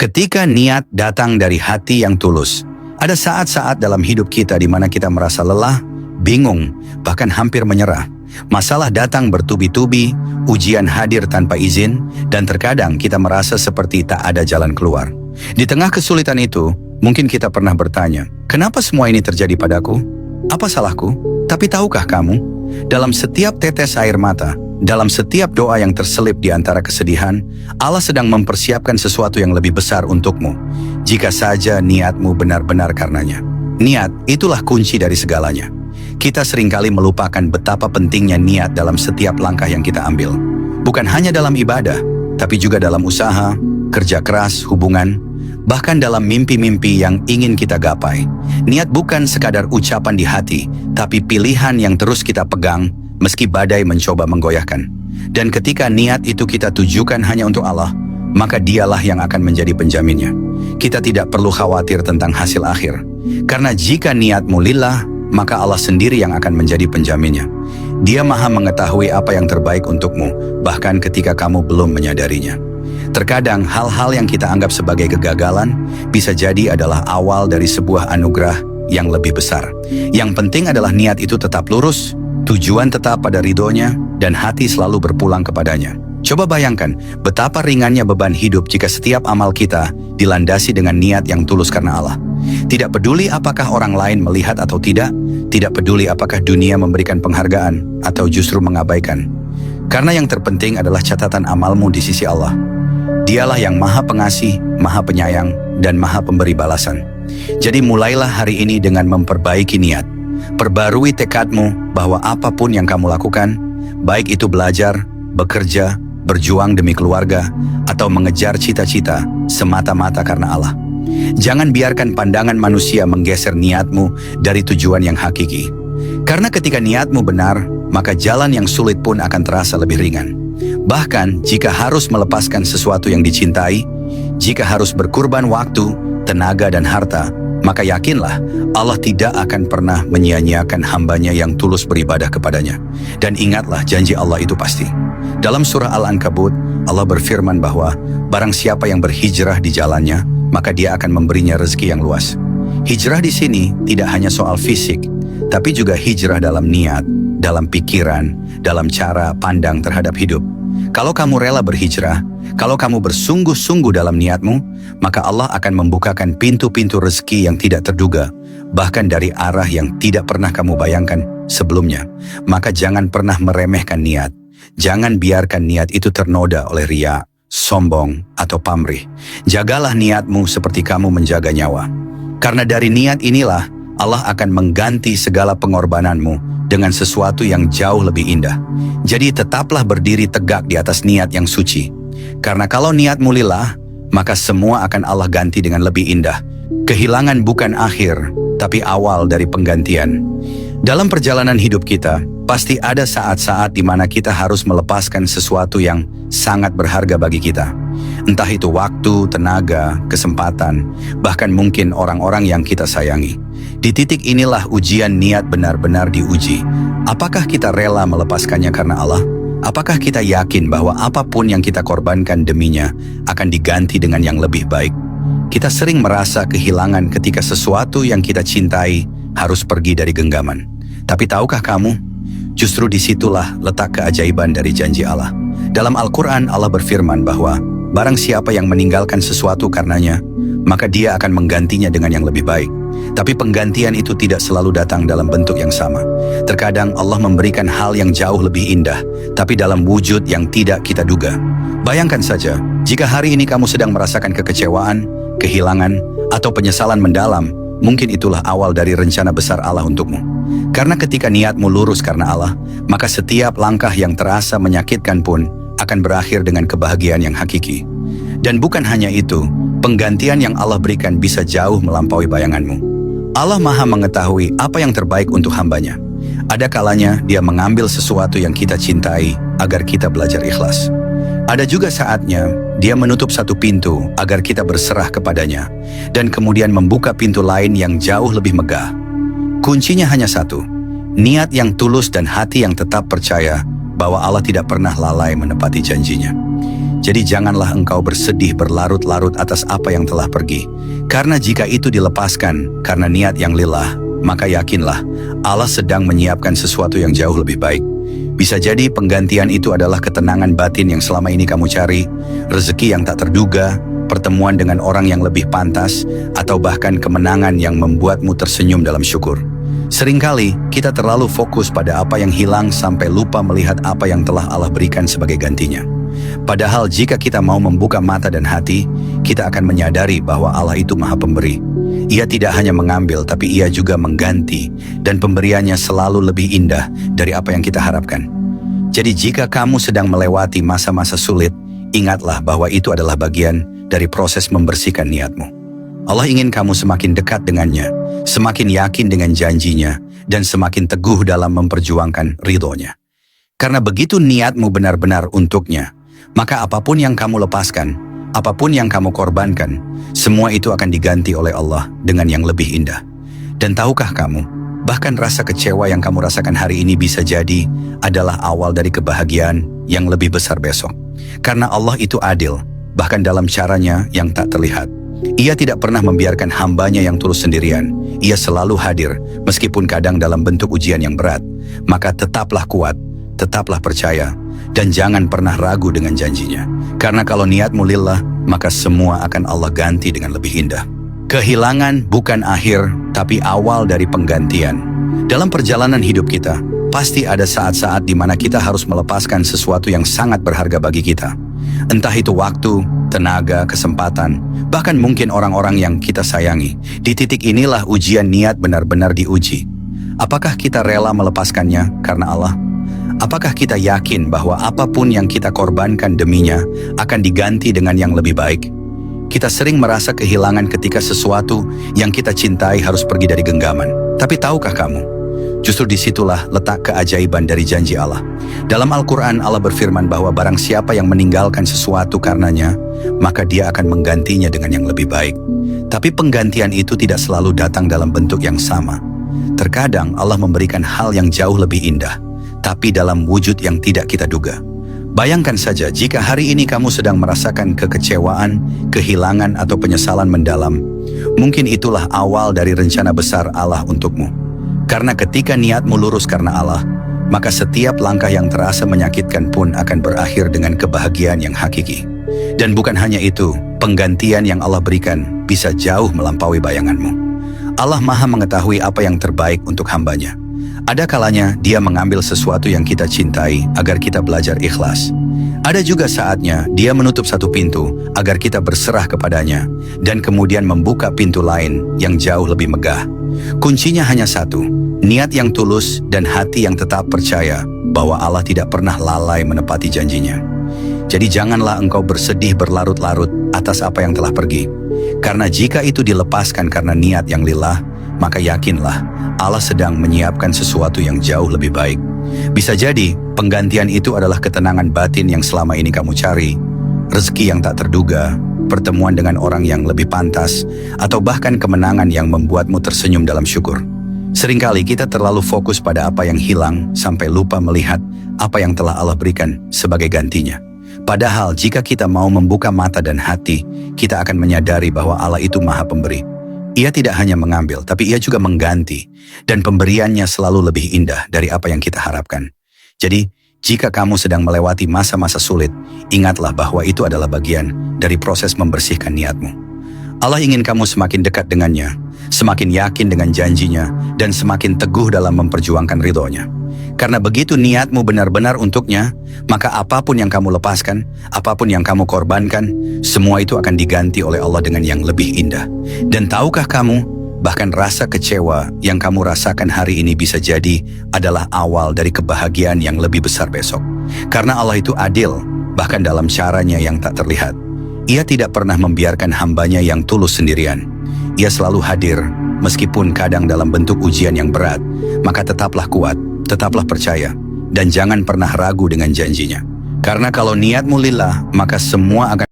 Ketika niat datang dari hati yang tulus, ada saat-saat dalam hidup kita di mana kita merasa lelah, bingung, bahkan hampir menyerah. Masalah datang bertubi-tubi, ujian hadir tanpa izin, dan terkadang kita merasa seperti tak ada jalan keluar. Di tengah kesulitan itu, mungkin kita pernah bertanya, kenapa semua ini terjadi padaku? Apa salahku? Tapi tahukah kamu, dalam setiap tetes air mata, dalam setiap doa yang terselip di antara kesedihan, Allah sedang mempersiapkan sesuatu yang lebih besar untukmu, jika saja niatmu benar-benar karenanya. Niat, itulah kunci dari segalanya. Kita seringkali melupakan betapa pentingnya niat dalam setiap langkah yang kita ambil. Bukan hanya dalam ibadah, tapi juga dalam usaha, kerja keras, hubungan, bahkan dalam mimpi-mimpi yang ingin kita gapai. Niat bukan sekadar ucapan di hati, tapi pilihan yang terus kita pegang meski badai mencoba menggoyahkan. Dan ketika niat itu kita tujukan hanya untuk Allah, maka dialah yang akan menjadi penjaminnya. Kita tidak perlu khawatir tentang hasil akhir. Karena jika niatmu lillah, maka Allah sendiri yang akan menjadi penjaminnya. Dia Maha mengetahui apa yang terbaik untukmu, bahkan ketika kamu belum menyadarinya. Terkadang hal-hal yang kita anggap sebagai kegagalan bisa jadi adalah awal dari sebuah anugerah yang lebih besar. Yang penting adalah niat itu tetap lurus, tujuan tetap pada ridhonya, dan hati selalu berpulang kepadanya. Coba bayangkan betapa ringannya beban hidup jika setiap amal kita dilandasi dengan niat yang tulus karena Allah. Tidak peduli apakah orang lain melihat atau tidak, tidak peduli apakah dunia memberikan penghargaan atau justru mengabaikan. Karena yang terpenting adalah catatan amalmu di sisi Allah. Dialah yang Maha Pengasih, Maha Penyayang, dan Maha Pemberi balasan. Jadi mulailah hari ini dengan memperbaiki niat. Perbarui tekadmu bahwa apapun yang kamu lakukan, baik itu belajar, bekerja, berjuang demi keluarga, atau mengejar cita-cita semata-mata karena Allah. Jangan biarkan pandangan manusia menggeser niatmu dari tujuan yang hakiki. Karena ketika niatmu benar, maka jalan yang sulit pun akan terasa lebih ringan. Bahkan jika harus melepaskan sesuatu yang dicintai, jika harus berkorban waktu, tenaga, dan harta, maka yakinlah Allah tidak akan pernah menyia-nyiakan hambanya yang tulus beribadah kepadanya. Dan ingatlah janji Allah itu pasti. Dalam surah Al-Ankabut, Allah berfirman bahwa barang siapa yang berhijrah di jalannya, maka dia akan memberinya rezeki yang luas. Hijrah di sini tidak hanya soal fisik, tapi juga hijrah dalam niat, dalam pikiran, dalam cara pandang terhadap hidup. Kalau kamu rela berhijrah, kalau kamu bersungguh-sungguh dalam niatmu, maka Allah akan membukakan pintu-pintu rezeki yang tidak terduga, bahkan dari arah yang tidak pernah kamu bayangkan sebelumnya. Maka jangan pernah meremehkan niat. Jangan biarkan niat itu ternoda oleh riya, sombong, atau pamrih. Jagalah niatmu seperti kamu menjaga nyawa. Karena dari niat inilah Allah akan mengganti segala pengorbananmu dengan sesuatu yang jauh lebih indah. Jadi tetaplah berdiri tegak di atas niat yang suci. Karena kalau niatmu lillah, maka semua akan Allah ganti dengan lebih indah. Kehilangan bukan akhir, tapi awal dari penggantian. Dalam perjalanan hidup kita, pasti ada saat-saat di mana kita harus melepaskan sesuatu yang sangat berharga bagi kita. Entah itu waktu, tenaga, kesempatan, bahkan mungkin orang-orang yang kita sayangi. Di titik inilah ujian niat benar-benar diuji. Apakah kita rela melepaskannya karena Allah? Apakah kita yakin bahwa apapun yang kita korbankan deminya akan diganti dengan yang lebih baik? Kita sering merasa kehilangan ketika sesuatu yang kita cintai harus pergi dari genggaman. Tapi tahukah kamu, justru disitulah letak keajaiban dari janji Allah. Dalam Al-Quran, Allah berfirman bahwa barang siapa yang meninggalkan sesuatu karenanya, maka dia akan menggantinya dengan yang lebih baik. Tapi penggantian itu tidak selalu datang dalam bentuk yang sama. Terkadang Allah memberikan hal yang jauh lebih indah, tapi dalam wujud yang tidak kita duga. Bayangkan saja, jika hari ini kamu sedang merasakan kekecewaan, kehilangan, atau penyesalan mendalam, mungkin itulah awal dari rencana besar Allah untukmu. Karena ketika niatmu lurus karena Allah, maka setiap langkah yang terasa menyakitkan pun akan berakhir dengan kebahagiaan yang hakiki. Dan bukan hanya itu, penggantian yang Allah berikan bisa jauh melampaui bayanganmu. Allah Maha mengetahui apa yang terbaik untuk hambanya. Ada kalanya Dia mengambil sesuatu yang kita cintai agar kita belajar ikhlas. Ada juga saatnya Dia menutup satu pintu agar kita berserah kepadanya, dan kemudian membuka pintu lain yang jauh lebih megah. Kuncinya hanya satu, niat yang tulus dan hati yang tetap percaya bahwa Allah tidak pernah lalai menepati janjinya. Jadi janganlah engkau bersedih berlarut-larut atas apa yang telah pergi. Karena jika itu dilepaskan karena niat yang lillah, maka yakinlah Allah sedang menyiapkan sesuatu yang jauh lebih baik. Bisa jadi penggantian itu adalah ketenangan batin yang selama ini kamu cari, rezeki yang tak terduga, pertemuan dengan orang yang lebih pantas, atau bahkan kemenangan yang membuatmu tersenyum dalam syukur. Seringkali kita terlalu fokus pada apa yang hilang sampai lupa melihat apa yang telah Allah berikan sebagai gantinya. Padahal jika kita mau membuka mata dan hati, kita akan menyadari bahwa Allah itu Maha Pemberi. Ia tidak hanya mengambil, tapi Ia juga mengganti, dan pemberiannya selalu lebih indah dari apa yang kita harapkan. Jadi jika kamu sedang melewati masa-masa sulit, ingatlah bahwa itu adalah bagian dari proses membersihkan niatmu. Allah ingin kamu semakin dekat dengannya, semakin yakin dengan janjinya, dan semakin teguh dalam memperjuangkan ridhonya. Karena begitu niatmu benar-benar untuknya, maka apapun yang kamu lepaskan, apapun yang kamu korbankan, semua itu akan diganti oleh Allah dengan yang lebih indah. Dan tahukah kamu, bahkan rasa kecewa yang kamu rasakan hari ini bisa jadi adalah awal dari kebahagiaan yang lebih besar besok. Karena Allah itu adil, bahkan dalam caranya yang tak terlihat. Ia tidak pernah membiarkan hambanya yang tulus sendirian. Ia selalu hadir, meskipun kadang dalam bentuk ujian yang berat. Maka tetaplah kuat, tetaplah percaya, dan jangan pernah ragu dengan janjinya. Karena kalau niatmu lillah, maka semua akan Allah ganti dengan lebih indah. Kehilangan bukan akhir, tapi awal dari penggantian. Dalam perjalanan hidup kita, pasti ada saat-saat di mana kita harus melepaskan sesuatu yang sangat berharga bagi kita. Entah itu waktu, tenaga, kesempatan, bahkan mungkin orang-orang yang kita sayangi. Di titik inilah ujian niat benar-benar diuji. Apakah kita rela melepaskannya karena Allah? Apakah kita yakin bahwa apapun yang kita korbankan deminya akan diganti dengan yang lebih baik? Kita sering merasa kehilangan ketika sesuatu yang kita cintai harus pergi dari genggaman. Tapi tahukah kamu? Justru disitulah letak keajaiban dari janji Allah. Dalam Al-Quran Allah berfirman bahwa barang siapa yang meninggalkan sesuatu karenanya, maka dia akan menggantinya dengan yang lebih baik. Tapi penggantian itu tidak selalu datang dalam bentuk yang sama. Terkadang Allah memberikan hal yang jauh lebih indah, tapi dalam wujud yang tidak kita duga. Bayangkan saja jika hari ini kamu sedang merasakan kekecewaan, kehilangan atau penyesalan mendalam. Mungkin itulah awal dari rencana besar Allah untukmu. Karena ketika niatmu lurus karena Allah, maka setiap langkah yang terasa menyakitkan pun akan berakhir dengan kebahagiaan yang hakiki. Dan bukan hanya itu, penggantian yang Allah berikan bisa jauh melampaui bayanganmu. Allah Maha mengetahui apa yang terbaik untuk hambanya. Ada kalanya Dia mengambil sesuatu yang kita cintai agar kita belajar ikhlas. Ada juga saatnya Dia menutup satu pintu agar kita berserah kepadanya dan kemudian membuka pintu lain yang jauh lebih megah. Kuncinya hanya satu, niat yang tulus dan hati yang tetap percaya bahwa Allah tidak pernah lalai menepati janjinya. Jadi janganlah engkau bersedih berlarut-larut atas apa yang telah pergi. Karena jika itu dilepaskan karena niat yang lillah, maka yakinlah Allah sedang menyiapkan sesuatu yang jauh lebih baik. Bisa jadi penggantian itu adalah ketenangan batin yang selama ini kamu cari, rezeki yang tak terduga, pertemuan dengan orang yang lebih pantas, atau bahkan kemenangan yang membuatmu tersenyum dalam syukur. Seringkali kita terlalu fokus pada apa yang hilang sampai lupa melihat apa yang telah Allah berikan sebagai gantinya. Padahal jika kita mau membuka mata dan hati, kita akan menyadari bahwa Allah itu Maha Pemberi. Ia tidak hanya mengambil, tapi Ia juga mengganti, dan pemberiannya selalu lebih indah dari apa yang kita harapkan. Jadi, jika kamu sedang melewati masa-masa sulit, ingatlah bahwa itu adalah bagian dari proses membersihkan niatmu. Allah ingin kamu semakin dekat dengannya, semakin yakin dengan janjinya, dan semakin teguh dalam memperjuangkan ridhonya. Karena begitu niatmu benar-benar untuknya, maka apapun yang kamu lepaskan, apapun yang kamu korbankan, semua itu akan diganti oleh Allah dengan yang lebih indah. Dan tahukah kamu, bahkan rasa kecewa yang kamu rasakan hari ini bisa jadi adalah awal dari kebahagiaan yang lebih besar besok. Karena Allah itu adil, bahkan dalam caranya yang tak terlihat. Ia tidak pernah membiarkan hambanya yang tulus sendirian. Ia selalu hadir, meskipun kadang dalam bentuk ujian yang berat. Maka tetaplah kuat, tetaplah percaya, dan jangan pernah ragu dengan janjinya. Karena kalau niatmu lillah, maka semua akan